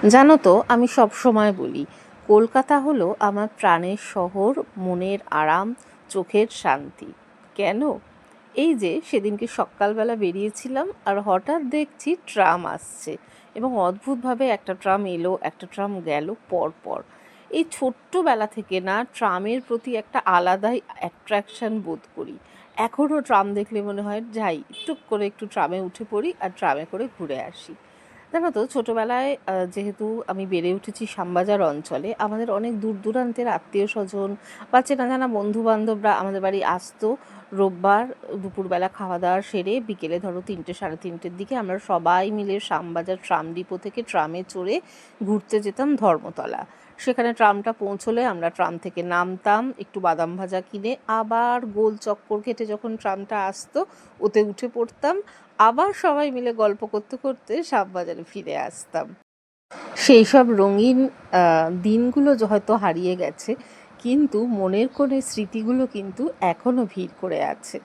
জানো তো, আমি সব সময় বলি কলকাতা হলো আমার প্রাণের শহর, মনের আরাম, চোখের শান্তি। কেন? এই যে সেদিনকে সকালবেলা বেরিয়েছিলাম আর হঠাৎ দেখছি ট্রাম আসছে, এবং অদ্ভুতভাবে একটা ট্রাম এলো, একটা ট্রাম গেল পর পর। এই ছোট্টবেলা থেকে না ট্রামের প্রতি একটা আলাদাই অ্যাট্রাকশন বোধ করি। এখনও ট্রাম দেখলে মনে হয় যাই টুক করে একটু ট্রামে উঠে পড়ি আর ট্রামে করে ঘুরে আসি। জানো তো, ছোটোবেলায় যেহেতু আমি বেড়ে উঠেছি শ্যামবাজার অঞ্চলে, আমাদের অনেক দূর দূরান্তের আত্মীয় স্বজন বা চেনা জানা বন্ধু বান্ধবরা আমাদের বাড়ি আসতো। রোববার দুপুরবেলা খাওয়া দাওয়া সেরে বিকেলে ধরো 3টে সাড়ে 3টের দিকে আমরা সবাই মিলে শ্যামবাজার ট্রাম ডিপো থেকে ট্রামে চড়ে ঘুরতে যেতাম ধর্মতলা। সেখানে ট্রামটা পৌঁছলে আমরা ট্রাম থেকে নামতাম, একটু বাদাম ভাজা কিনে আবার গোল চক্কর কেটে যখন ট্রামটা আসতো ওতে উঠে পড়তাম, আবার সবাই মিলে গল্প করতে করতে শ্যামবাজারে ফিরে আসতাম। সেই সব রঙিন দিনগুলো হয়তো হারিয়ে গেছে, কিন্তু মনের কোণে স্মৃতিগুলো কিন্তু এখনও ভিড় করে আছে।